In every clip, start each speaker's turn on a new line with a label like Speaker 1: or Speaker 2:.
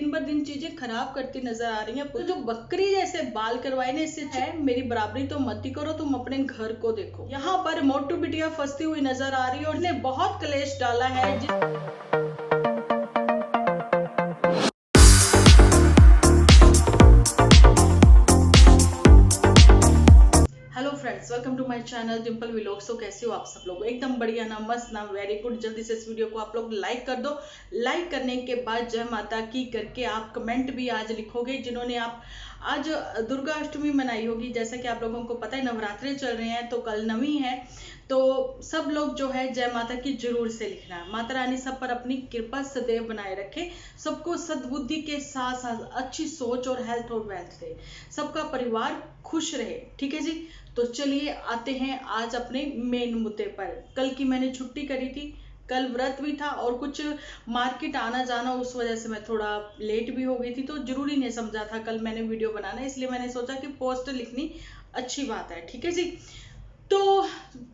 Speaker 1: दिन बर दिन चीजें खराब करती नजर आ रही हैं। तो जो बकरी जैसे बाल करवाए ना, इससे है मेरी बराबरी तो मत ही करो, तुम अपने घर को देखो। यहाँ पर मोटू बिटिया फंसती हुई नजर आ रही है और उसने बहुत कलेश डाला है। Hello friends, welcome to my channel Dimple vlogs. तो कैसे हो आप सब लोग? एकदम बढ़िया ना, मस्त ना, वेरी गुड। जल्दी से इस वीडियो को आप लोग लाइक कर दो। लाइक करने के बाद जय माता की करके आप कमेंट भी आज लिखोगे, जिन्होंने आप आज दुर्गा अष्टमी मनाई होगी। जैसा कि आप लोगों को पता है नवरात्रे चल रहे हैं, तो कल नवमी है, तो सब लोग जो है जय माता की जरूर से लिखना है। माता रानी सब पर अपनी कृपा सदैव बनाए रखे, सबको सद्बुद्धि के साथ साथ अच्छी सोच और हेल्थ और वेल्थ दे, सबका परिवार खुश रहे। ठीक है जी। तो चलिए आते हैं आज अपने मेन मुद्दे पर। कल की मैंने छुट्टी करी थी, कल व्रत भी था और कुछ मार्केट आना जाना, उस वजह से मैं थोड़ा लेट भी हो गई थी, तो जरूरी नहीं समझा था कल मैंने वीडियो बनाना, इसलिए मैंने सोचा कि पोस्ट लिखनी अच्छी बात है। ठीक है जी। तो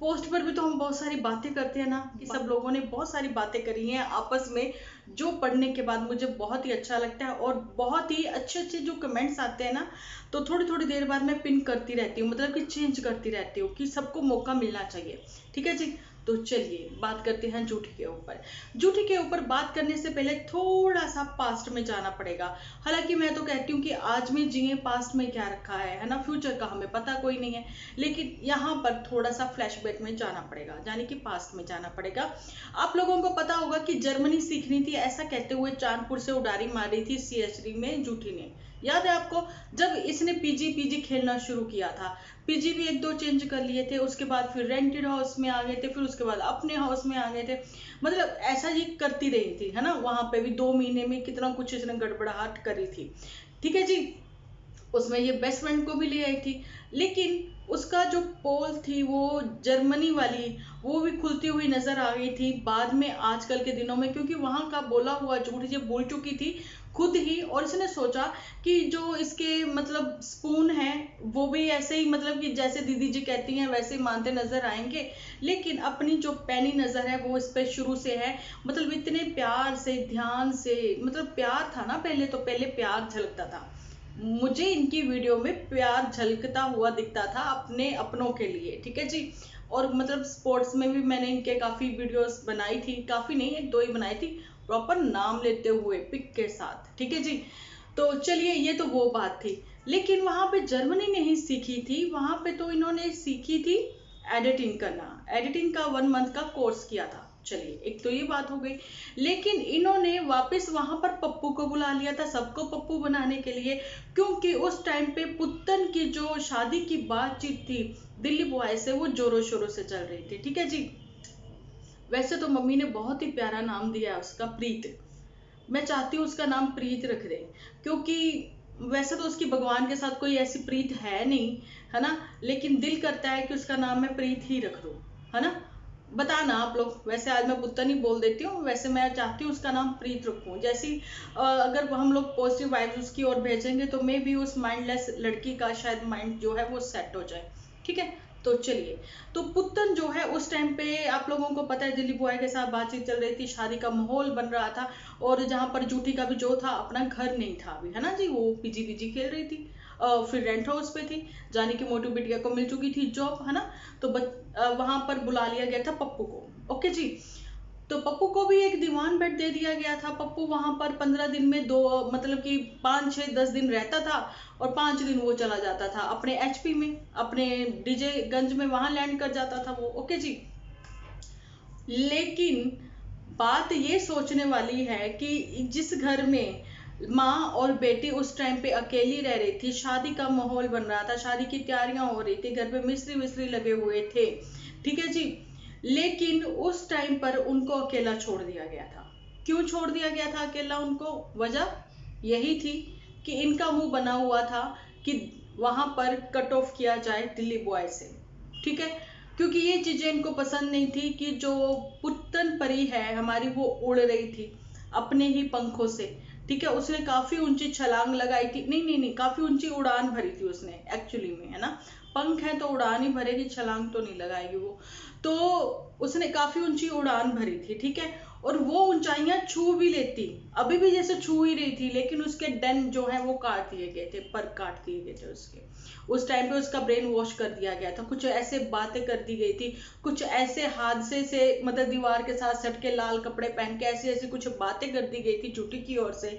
Speaker 1: पोस्ट पर भी तो हम बहुत सारी बातें करते हैं ना, कि सब लोगों ने बहुत सारी बातें करी हैं आपस में, जो पढ़ने के बाद मुझे बहुत ही अच्छा लगता है। और बहुत ही अच्छे अच्छे जो कमेंट्स आते हैं ना, तो थोड़ी थोड़ी देर बाद मैं पिन करती रहती हूँ, मतलब कि चेंज करती रहती हूँ, कि सबको मौका मिलना चाहिए। ठीक है जी। तो चलिए बात करते हैं जूठी के ऊपर। जूठी के ऊपर बात करने से पहले थोड़ा सा पास्ट में जाना पड़ेगा। हालांकि मैं तो कहती हूँ कि आज में जिए, पास्ट में क्या रखा है ना, फ्यूचर का हमें पता कोई नहीं है। लेकिन यहाँ पर थोड़ा सा फ्लैशबैक में जाना पड़ेगा, यानी कि पास्ट में जाना पड़ेगा। आप लोगों को पता होगा कि जर्मनी सीखनी थी, ऐसा कहते हुए चांदपुर से उड़ारी मारी थी सीएचडी में जूठी ने। याद है आपको? जब इसने पीजी पीजी खेलना शुरू किया था, पीजी भी एक दो चेंज कर लिए थे, उसके बाद फिर रेंटेड हाउस में आ गए थे, फिर उसके बाद अपने हाउस में आ गए थे। मतलब ऐसा ये करती रही थी, है ना। वहां पे भी 2 महीने में कितना कुछ इसने गड़बड़ाहट करी थी। ठीक है जी। उसमें ये बेस्ट फ्रेंड को भी ले आई थी, लेकिन उसका जो पोल थी वो जर्मनी वाली, वो भी खुलती हुई नजर आ गई थी बाद में, आजकल के दिनों में, क्योंकि वहां का बोला हुआ झूठ ये बोल चुकी थी खुद ही। और इसने सोचा कि जो इसके मतलब स्पून है वो भी ऐसे ही, मतलब कि जैसे दीदी जी कहती हैं वैसे ही मानते नजर आएंगे। लेकिन अपनी जो पैनी नजर है वो इस पे शुरू से है, मतलब इतने प्यार से ध्यान से, मतलब प्यार था ना पहले, तो पहले प्यार झलकता था। मुझे इनकी वीडियो में प्यार झलकता हुआ दिखता था अपने अपनों के लिए। ठीक है जी। और मतलब स्पोर्ट्स में भी मैंने इनके काफी वीडियोस बनाई थी, काफी नहीं, एक दो ही बनाई थी, प्रॉपर नाम लेते हुए पिक के साथ। ठीक है जी। तो चलिए, ये तो वो बात थी। लेकिन वहां पे जर्मनी नहीं सीखी थी, वहां पे तो इन्होंने सीखी थी एडिटिंग करना। एडिटिंग का 1 मंथ का कोर्स किया था। चलिए, एक तो ये बात हो गई। लेकिन इन्होंने वापस वहां पर पप्पू को बुला लिया था, सबको पप्पू बनाने के लिए, क्योंकि उस टाइम पे पुत्तन की जो शादी की बातचीत थी दिल्ली बॉय से, वो जोरों शोरों से चल रही थी। ठीक है जी। वैसे तो मम्मी ने बहुत ही प्यारा नाम दिया है उसका, प्रीत। मैं चाहती हूँ उसका नाम प्रीत रख दे, क्योंकि वैसे तो उसकी भगवान के साथ कोई ऐसी प्रीत है नहीं, है ना। लेकिन दिल करता है कि उसका नाम मैं प्रीत ही रख दूं, है ना। बताना आप लोग। वैसे आज मैं पुत्तन ही बोल देती हूँ, वैसे मैं चाहती हूँ उसका नाम प्रीत रखूं। जैसी अगर हम लोग पॉजिटिव वाइब्स उसकी ओर भेजेंगे, तो मे भी उस माइंडलेस लड़की का शायद माइंड जो है वो सेट हो जाए। ठीक है। तो चलिए, तो पुत्तन जो है उस टाइम पे आप लोगों को पता है दिलीप बॉय के साथ बातचीत चल रही थी, शादी का माहौल बन रहा था। और जहां पर जूठी का भी जो था, अपना घर नहीं था अभी, है ना जी, वो पीजी पीजी खेल रही थी। फिर रेंट हाउस पे थी, जाने की मोटू बिटिया को मिल चुकी थी जॉब, है ना। तो वहां पर बुला लिया गया था पप्पू को। ओके जी। तो पप्पू को भी एक दीवान बेड दे दिया गया था। पप्पू वहां पर 15 दिन में दो, मतलब कि 5 6 10 दिन रहता था, और 5 दिन वो चला जाता था अपने एचपी में, अपने डीजे गंज में, वहां लैंड कर जाता था वो। ओके जी। लेकिन बात ये सोचने वाली है कि जिस घर में माँ और बेटी उस टाइम पे अकेली रह रही थी, शादी का माहौल बन रहा था, शादी की तैयारियां हो रही थी, घर पे मिस्त्री विस्त्री लगे हुए थे। ठीक है जी। लेकिन उस टाइम पर उनको अकेला छोड़ दिया गया था। क्यों छोड़ दिया गया था अकेला उनको? वजह यही थी कि इनका मुंह बना हुआ था कि वहां पर कट ऑफ किया जाए दिल्ली बॉय से। ठीक है। क्योंकि ये चीजें इनको पसंद नहीं थी कि जो पुत्तन परी है हमारी, वो उड़ रही थी अपने ही पंखों से। ठीक है। उसने काफी ऊंची छलांग लगाई थी, नहीं नहीं नहीं, काफी ऊंची उड़ान भरी थी उसने एक्चुअली में, है ना। पंख है तो उड़ान ही भरेगी, छलांग तो नहीं लगाएगी वो। तो उसने काफी ऊंची उड़ान भरी थी। ठीक है। और वो ऊंचाइयां छू भी लेती, अभी भी जैसे छू ही रही थी, लेकिन उसके डन जो है वो काट दिए गए थे, पर काट दिए गए थे उसके। उस टाइम पे उसका ब्रेन वॉश कर दिया गया था, कुछ ऐसे बातें कर दी गई थी, कुछ ऐसे हादसे से, मतलब दीवार के साथ सट के लाल कपड़े पहन के ऐसी ऐसी कुछ बातें कर दी गई थी झूठी की ओर से।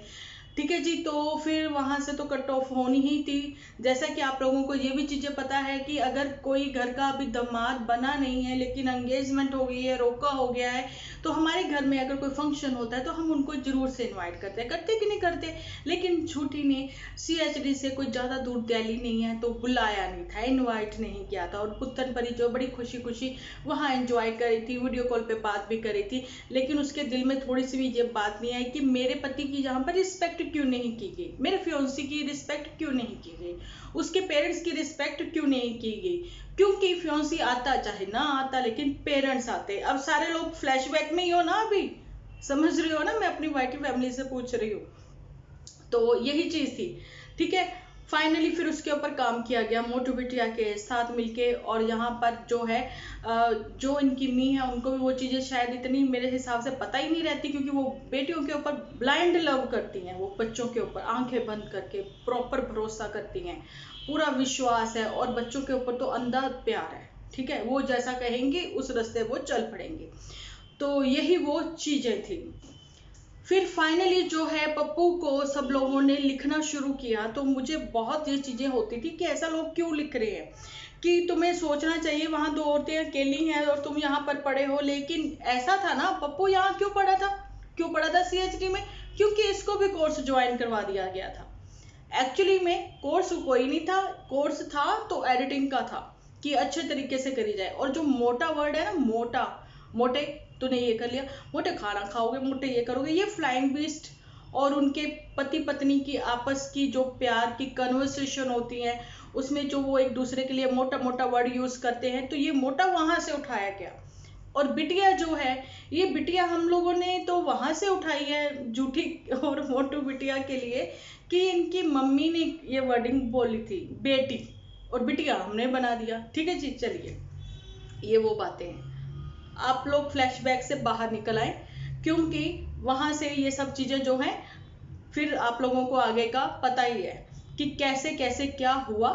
Speaker 1: ठीक है जी, तो फिर वहां से तो कट ऑफ होनी ही थी। जैसा कि आप लोगों को ये भी चीजें पता है कि अगर कोई घर का अभी दामाद बना नहीं है लेकिन एंगेजमेंट हो गई है, रोका हो गया है, तो हमारे घर में अगर कोई फंक्शन होता है तो हम उनको जरूर से इनवाइट करते हैं, करते कि नहीं करते। लेकिन छुट्टी ने CHD से कोई ज्यादा दूर दिल्ली नहीं है तो बुलाया नहीं था, इनवाइट नहीं किया था। और पुत्तन परी जो बड़ी खुशी खुशी वहां एंजॉय कर रही थी, वीडियो कॉल पे बात भी कर रही थी, लेकिन उसके दिल में थोड़ी सी भी ये बात नहीं आई कि मेरे पति की यहाँ पर रिस्पेक्ट क्यों नहीं की गई, मेरे फियोंसी की रिस्पेक्ट क्यों नहीं की गई, उसके पेरेंट्स की रिस्पेक्ट क्यों नहीं की गई। क्योंकि फियोंसी आता चाहे ना आता, लेकिन पेरेंट्स आते। अब सारे लोग फ्लैशबैक में ही हो ना, अभी समझ रही हो ना, मैं अपनी वाइटी फैमिली से पूछ रही हूँ। तो यही चीज थी। ठीक है, फाइनली फिर उसके ऊपर काम किया गया मोटू बिटिया के साथ मिलके। और यहाँ पर जो है जो इनकी मी है उनको भी वो चीजें शायद इतनी मेरे हिसाब से पता ही नहीं रहती, क्योंकि वो बेटियों के ऊपर ब्लाइंड लव करती हैं, वो बच्चों के ऊपर आंखें बंद करके प्रॉपर भरोसा करती हैं, पूरा विश्वास है, और बच्चों के ऊपर तो अंधा प्यार है। ठीक है, वो जैसा कहेंगे उस रास्ते वो चल पड़ेंगे। तो यही वो चीजें थी। फिर फाइनली जो है पप्पू को सब लोगों ने लिखना शुरू किया, तो मुझे बहुत ये चीजें होती थी कि ऐसा लोग क्यों लिख रहे हैं, कि तुम्हें सोचना चाहिए वहां 2 औरतें अकेली हैं और तुम यहाँ पर पड़े हो। लेकिन ऐसा था ना, पप्पू यहाँ क्यों पड़ा था, क्यों पड़ा था CHD में, क्योंकि इसको भी कोर्स ज्वाइन करवा दिया गया था। एक्चुअली में कोर्स कोई नहीं था, कोर्स था तो एडिटिंग का था, कि अच्छे तरीके से करी जाए। और जो मोटा वर्ड है ना, मोटा, मोटे तूने ये कर लिया, मोटे खाना खाओगे, मोटे ये करोगे, ये फ्लाइंग बीस्ट और उनके पति पत्नी की आपस की जो प्यार की कन्वर्सेशन होती है, उसमें जो वो एक दूसरे के लिए मोटा मोटा वर्ड यूज करते हैं, तो ये मोटा वहां से उठाया गया। और बिटिया जो है, ये बिटिया हम लोगों ने तो वहां से उठाई है झूठी और मोटू बिटिया के लिए, कि इनकी मम्मी ने ये वर्डिंग बोली थी बेटी, और बिटिया हमने बना दिया। ठीक है जी, चलिए ये वो बातें हैं। आप लोग फ्लैशबैक से बाहर निकल आए, क्योंकि वहां से ये सब चीजें जो हैं, फिर आप लोगों को आगे का पता ही है कि कैसे कैसे क्या हुआ।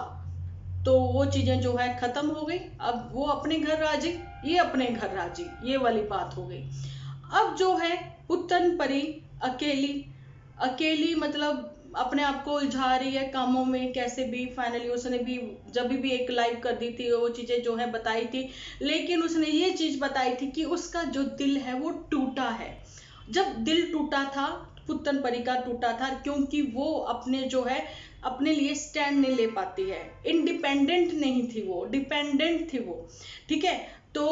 Speaker 1: तो वो चीजें जो है खत्म हो गई। अब वो अपने घर राजी, ये अपने घर राजी, ये वाली बात हो गई। अब जो है पुत्तन परी अकेली अकेली, मतलब अपने आप को उलझा रही है कामों में कैसे भी। फाइनली उसने भी जब भी एक लाइव कर दी थी, वो चीजें जो है बताई थी, लेकिन उसने ये चीज बताई थी कि उसका जो दिल है वो टूटा है। जब दिल टूटा था, पुत्तन परी का टूटा था, क्योंकि वो अपने जो है अपने लिए स्टैंड नहीं ले पाती है, इंडिपेंडेंट नहीं थी वो, डिपेंडेंट थी वो। ठीक है, तो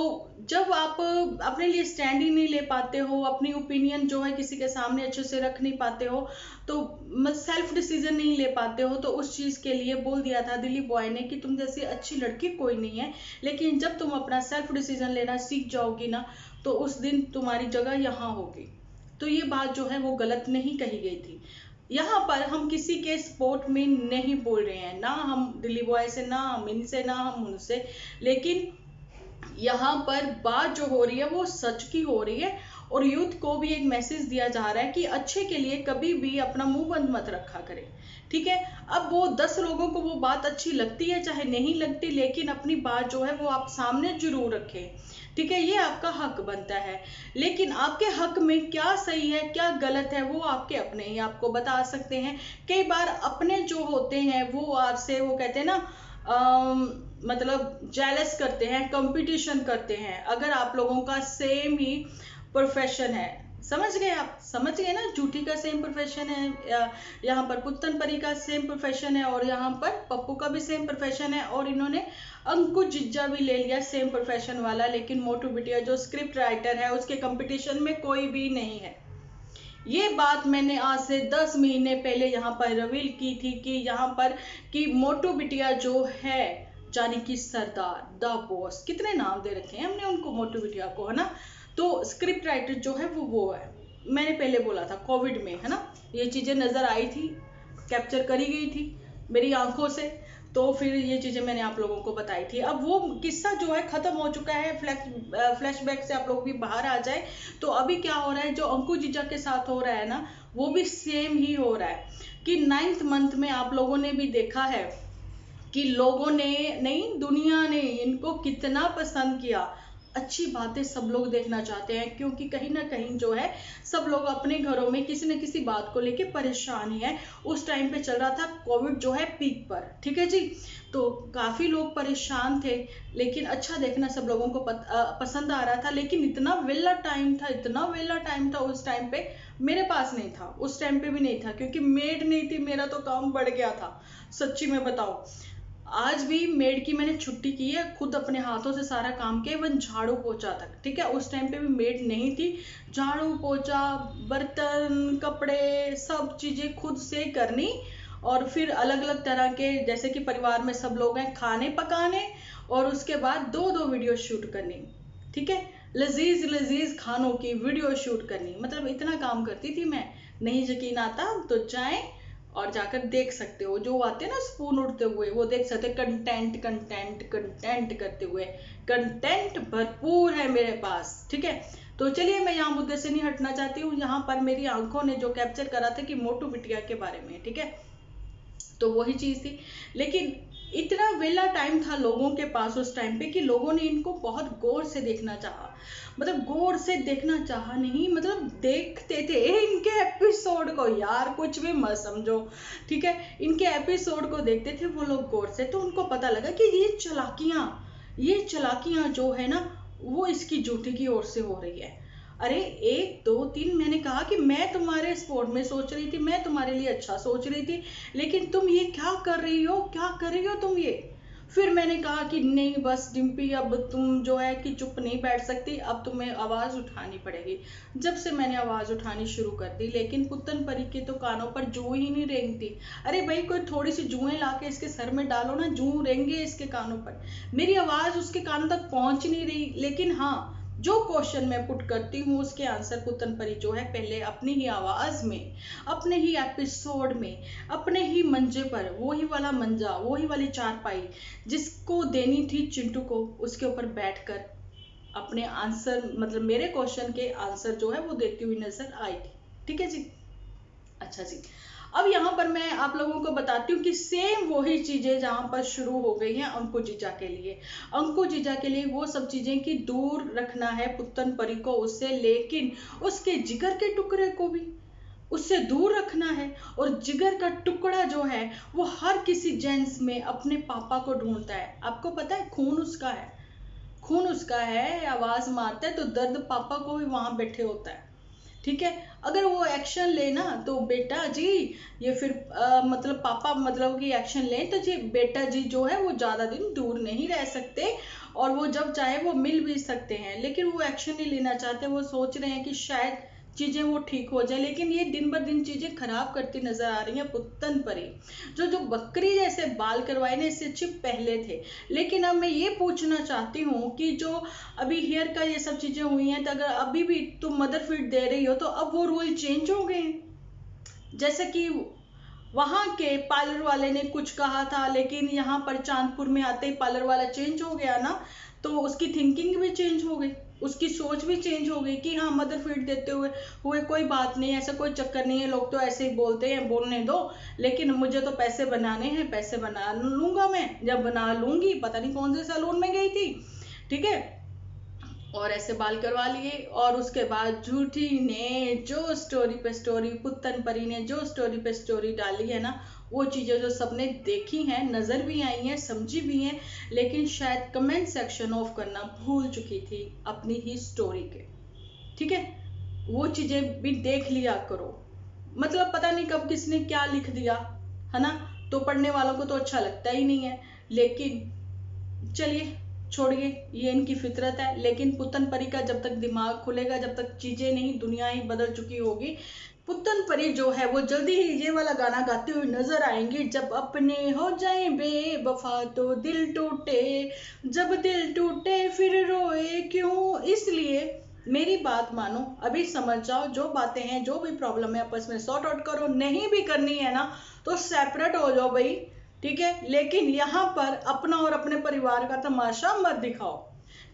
Speaker 1: जब आप अपने लिए स्टैंड ही नहीं ले पाते हो, अपनी ओपिनियन जो है किसी के सामने अच्छे से रख नहीं पाते हो, तो सेल्फ डिसीजन नहीं ले पाते हो, तो उस चीज के लिए बोल दिया था दिलीप बॉय ने कि तुम जैसी अच्छी लड़की कोई नहीं है, लेकिन जब तुम अपना सेल्फ डिसीजन लेना सीख जाओगी ना, तो उस दिन तुम्हारी जगह यहाँ होगी। तो ये बात जो है वो गलत नहीं कही गई थी। यहाँ पर हम किसी के सपोर्ट में नहीं बोल रहे हैं, ना हम दिलीप बॉय से, ना हम इनसे, ना हम उनसे, लेकिन यहाँ पर बात जो हो रही है वो सच की हो रही है। और यूथ को भी एक मैसेज दिया जा रहा है कि अच्छे के लिए कभी भी अपना मुंह बंद मत रखा करें। ठीक है, अब वो 10 लोगों को वो बात अच्छी लगती है चाहे नहीं लगती, लेकिन अपनी बात जो है वो आप सामने जरूर रखें। ठीक है, ये आपका हक बनता है, लेकिन आपके हक में क्या सही है क्या गलत है वो आपके अपने ही आपको बता सकते हैं। कई बार अपने जो होते हैं वो आपसे, वो कहते हैं ना, मतलब जेलस करते हैं, कंपटीशन करते हैं। अगर आप लोगों का सेम ही प्रोफेशन है, समझ गए आप, समझ गए ना, जूठी का सेम प्रोफेशन है, यहाँ पर पुत्तन परी का सेम प्रोफेशन है, और यहाँ पर पप्पू का भी सेम प्रोफेशन है, और इन्होंने अंकुश जिज्जा भी ले लिया सेम प्रोफेशन वाला। लेकिन मोटू बिटिया जो स्क्रिप्ट राइटर है उसके कंपटीशन में कोई भी नहीं है। ये बात मैंने आज से 10 महीने पहले यहाँ पर रिवील की थी कि यहाँ पर कि मोटू बिटिया जो है, यानी कि सरदार, द बॉस, कितने नाम दे रखे हैं हमने उनको मोटू बिटिया को, है ना। तो स्क्रिप्ट राइटर जो है वो है, मैंने पहले बोला था कोविड में, है ना, ये चीजें नजर आई थी, कैप्चर करी गई थी मेरी आंखों से। तो फिर ये चीज़ें मैंने आप लोगों को बताई थी। अब वो किस्सा जो है ख़त्म हो चुका है, फ्लैशबैक से आप लोग भी बाहर आ जाए। तो अभी क्या हो रहा है, जो अंकु जीजा के साथ हो रहा है ना, वो भी सेम ही हो रहा है कि 9th मंथ में आप लोगों ने भी देखा है कि लोगों ने नहीं, दुनिया ने इनको कितना पसंद किया। अच्छी बातें सब लोग देखना चाहते हैं, क्योंकि कहीं ना कहीं जो है सब लोग अपने घरों में किसी न किसी बात को लेके परेशान ही है। उस टाइम पे चल रहा था कोविड जो है पीक पर, ठीक है जी। तो काफी लोग परेशान थे, लेकिन अच्छा देखना सब लोगों को पसंद आ रहा था। लेकिन इतना वेला टाइम था, इतना वेला टाइम था उस टाइम पे, मेरे पास नहीं था उस टाइम पे भी नहीं था, क्योंकि मेड नहीं थी। मेरा तो काम बढ़ गया था, सच्ची में बताओ। आज भी मेड की मैंने छुट्टी की है, खुद अपने हाथों से सारा काम किया, इवन झाड़ू पोछा तक, ठीक है। उस टाइम पे भी मेड नहीं थी, झाड़ू पोछा, बर्तन, कपड़े, सब चीजें खुद से करनी। और फिर अलग अलग तरह के, जैसे कि परिवार में सब लोग हैं, खाने पकाने, और उसके बाद दो दो वीडियो शूट करनी, ठीक है। लजीज लजीज खानों की वीडियो शूट करनी, मतलब इतना काम करती थी मैं। नहीं यकीन आता तो जाएं और जाकर देख सकते हो, जो आते हैं ना स्पून उड़ते हुए, वो देख सकते हैं। कंटेंट कंटेंट कंटेंट करते हुए, कंटेंट भरपूर है मेरे पास, ठीक है। तो चलिए, मैं यहाँ मुद्दे से नहीं हटना चाहती हूँ। यहाँ पर मेरी आंखों ने जो कैप्चर करा था कि मोटू बिटिया के बारे में, ठीक है, तो वही चीज थी। लेकिन इतना वेला टाइम था लोगों के पास उस टाइम पे कि लोगों ने इनको बहुत गौर से देखना चाहा। मतलब गौर से देखना चाहा नहीं, मतलब देखते थे इनके एपिसोड को, यार कुछ भी मत समझो, ठीक है। इनके एपिसोड को देखते थे वो लोग गौर से, तो उनको पता लगा कि ये चालाकियां जो है ना, वो इसकी जूठी की ओर से हो रही है। अरे 1 2 3 मैंने कहा कि मैं तुम्हारे स्पोर्ट में सोच रही थी, मैं तुम्हारे लिए अच्छा सोच रही थी, लेकिन तुम ये क्या कर रही हो, क्या कर रही हो तुम ये। फिर मैंने कहा कि नहीं बस डिम्पी, अब तुम जो है कि चुप नहीं बैठ सकती, अब तुम्हें आवाज उठानी पड़ेगी। जब से मैंने आवाज उठानी शुरू कर दी, लेकिन पुत्तन परी के तो कानों पर जू ही नहीं रेंगती। अरे भाई, कोई थोड़ी सी जुएं लाके इसके सर में डालो ना, जू रेंगे इसके कानों पर। मेरी आवाज उसके कानों तक पहुंच नहीं रही। लेकिन हाँ, जो क्वेश्चन मैं पुट करती हूँ उसके आंसर पुत्तन परी जो है पहले अपनी ही आवाज में, अपने ही एपिसोड में, अपने ही मंजे पर, वही वाला मंजा, वही वाली चारपाई जिसको देनी थी चिंटू को, उसके ऊपर बैठकर अपने आंसर, मतलब मेरे क्वेश्चन के आंसर जो है वो देती हुई नजर आई थी, ठीक है जी। अच्छा जी, अब यहाँ पर मैं आप लोगों को बताती हूँ कि सेम वही चीजें जहां पर शुरू हो गई हैं अंकु जीजा के लिए। अंकु जीजा के लिए वो सब चीजें कि दूर रखना है पुत्तन परी को उससे, लेकिन उसके जिगर के टुकड़े को भी उससे दूर रखना है। और जिगर का टुकड़ा जो है वो हर किसी जेंट्स में अपने पापा को ढूंढता है। आपको पता है, खून उसका है, खून उसका है। आवाज मारता है तो दर्द पापा को भी वहां बैठे होता है, ठीक है। अगर वो एक्शन लेना तो बेटा जी, ये फिर मतलब पापा मतलब कि एक्शन ले तो जी बेटा जी जो है वो ज्यादा दिन दूर नहीं रह सकते, और वो जब चाहे वो मिल भी सकते हैं। लेकिन वो एक्शन नहीं लेना चाहते, वो सोच रहे हैं कि शायद चीजें वो ठीक हो जाए। लेकिन ये दिन ब दिन चीजें खराब करती नजर आ रही हैं पुत्तन परी। जो बकरी जैसे बाल करवाए ना, इससे अच्छे पहले थे। लेकिन अब मैं ये पूछना चाहती हूँ कि जो अभी हेयर का ये सब चीजें हुई हैं, तो अगर अभी भी तुम मदर फीड दे रही हो तो अब वो रूल चेंज हो गए हैं। जैसे कि वहां के पार्लर वाले ने कुछ कहा था, लेकिन यहाँ पर चांदपुर में आते ही पार्लर वाला चेंज हो गया ना, तो उसकी थिंकिंग भी चेंज हो गई, उसकी सोच भी चेंज हो गई कि हाँ मदर फीड देते हुए कोई बात नहीं, ऐसा कोई चक्कर नहीं है, लोग तो ऐसे ही बोलते हैं, बोलने दो, लेकिन मुझे तो पैसे बनाने हैं, पैसे बना लूंगा मैं, जब बना लूंगी। पता नहीं कौन से सैलून में गई थी, ठीक है, और ऐसे बाल करवा लिए। और उसके बाद झूठी ने जो स्टोरी पे स्टोरी, पुत्तन परी ने जो स्टोरी पे स्टोरी डाली है ना, वो चीजें जो सबने देखी हैं, नजर भी आई हैं, समझी भी हैं, लेकिन शायद कमेंट सेक्शन ऑफ करना भूल चुकी थी अपनी ही स्टोरी के, ठीक है। वो चीजें भी देख लिया करो। मतलब पता नहीं कब किसने क्या लिख दिया, है ना, तो पढ़ने वालों को तो अच्छा लगता ही नहीं है। लेकिन चलिए, छोड़िए, ये इनकी फितरत है। लेकिन पुत्तन परी का जब तक दिमाग खुलेगा, जब तक चीजें नहीं, दुनिया ही बदल चुकी होगी। पुत्तन परी जो है वो जल्दी ही ये वाला गाना गाते हुए नजर आएंगे, जब अपने हो जाए बेवफा तो दिल टूटे, जब दिल टूटे फिर रोए क्यों। इसलिए मेरी बात मानो, अभी समझ जाओ, जो बातें हैं, जो भी प्रॉब्लम है आपस में सॉर्ट आउट करो। नहीं भी करनी है ना तो सेपरेट हो जाओ भाई, ठीक है। लेकिन यहाँ पर अपना और अपने परिवार का तमाशा मत दिखाओ,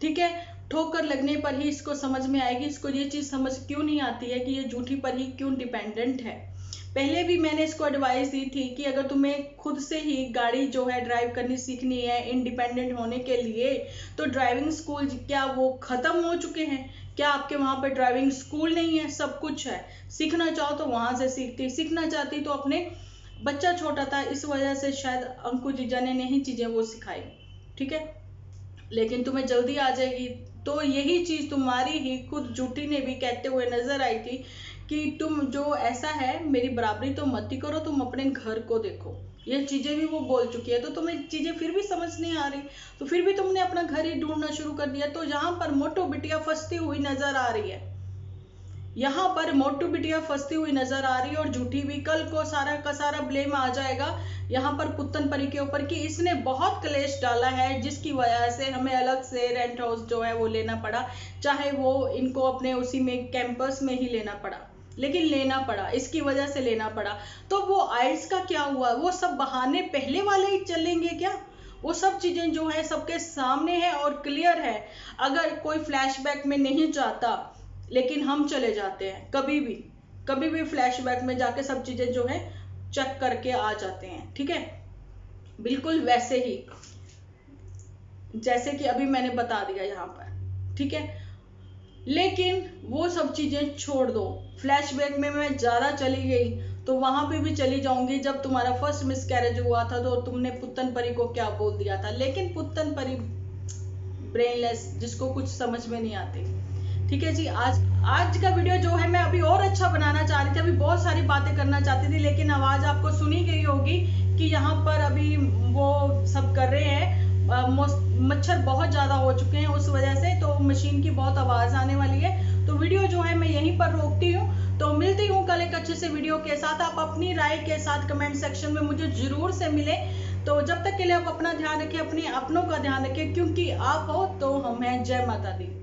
Speaker 1: ठीक है। ठोकर लगने पर ही इसको समझ में आएगी, इसको ये चीज समझ क्यों नहीं आती है कि ये झूठी पर ही क्यों डिपेंडेंट है। पहले भी मैंने इसको एडवाइस दी थी कि अगर तुम्हें खुद से ही गाड़ी जो है ड्राइव करनी सीखनी है इंडिपेंडेंट होने के लिए, तो ड्राइविंग स्कूल क्या वो खत्म हो चुके हैं? क्या आपके वहां पर ड्राइविंग स्कूल नहीं है? सब कुछ है। सीखना चाहो तो वहां से सीखती, सीखना चाहती तो अपने, बच्चा छोटा था इस वजह से शायद अंकु जीजा ने नहीं चीजें वो सिखाई, ठीक है। लेकिन तुम्हें जल्दी आ जाएगी। तो यही चीज तुम्हारी ही खुद झूठी ने भी कहते हुए नजर आई थी कि तुम जो ऐसा है मेरी बराबरी तो मत ही करो, तुम अपने घर को देखो। ये चीजें भी वो बोल चुकी है। तो तुम्हें चीजें फिर भी समझ नहीं आ रही, तो फिर भी तुमने अपना घर ही ढूंढना शुरू कर दिया। तो यहाँ पर मोटू बिटिया फंसती हुई नजर आ रही है, यहाँ पर मोटू बिटिया फंसती हुई नजर आ रही है। और झूठी भी कल को सारा का सारा ब्लेम आ जाएगा यहाँ पर पुत्तन परी के ऊपर कि इसने बहुत क्लेश डाला है, जिसकी वजह से हमें अलग से रेंट हाउस जो है वो लेना पड़ा, चाहे वो इनको अपने उसी में कैंपस में ही लेना पड़ा, लेकिन लेना पड़ा, इसकी वजह से लेना पड़ा। तो वो आइल्स का क्या हुआ? वो सब बहाने पहले वाले ही चलेंगे क्या? वो सब चीजें जो है सबके सामने है और क्लियर है। अगर कोई फ्लैशबैक में नहीं जाता, लेकिन हम चले जाते हैं कभी भी फ्लैशबैक में जाके सब चीजें जो है चेक करके आ जाते हैं, ठीक है। बिल्कुल वैसे ही जैसे कि अभी मैंने बता दिया यहाँ पर, ठीक है। लेकिन वो सब चीजें छोड़ दो। फ्लैशबैक में मैं ज्यादा चली गई तो वहां पे भी चली जाऊंगी। जब तुम्हारा फर्स्ट मिसकैरेज हुआ था तो तुमने पुत्तन परी को क्या बोल दिया था, लेकिन पुत्तन परी ब्रेनलेस, जिसको कुछ समझ में नहीं आती, ठीक है जी। आज का वीडियो जो है मैं अभी और अच्छा बनाना चाह रही थी, अभी बहुत सारी बातें करना चाहती थी, लेकिन आवाज आपको सुनी गई होगी कि यहाँ पर अभी वो सब कर रहे हैं, मच्छर बहुत ज्यादा हो चुके हैं उस वजह से, तो मशीन की बहुत आवाज आने वाली है। तो वीडियो जो है मैं यहीं पर रोकती हूँ। तो मिलती हूँ कल एक अच्छे से वीडियो के साथ। आप अपनी राय के साथ कमेंट सेक्शन में मुझे जरूर से मिले। तो जब तक के लिए आप अपना ध्यान रखें, अपने अपनों का ध्यान रखें, क्योंकि आप हो तो हम हैं। जय माता दी।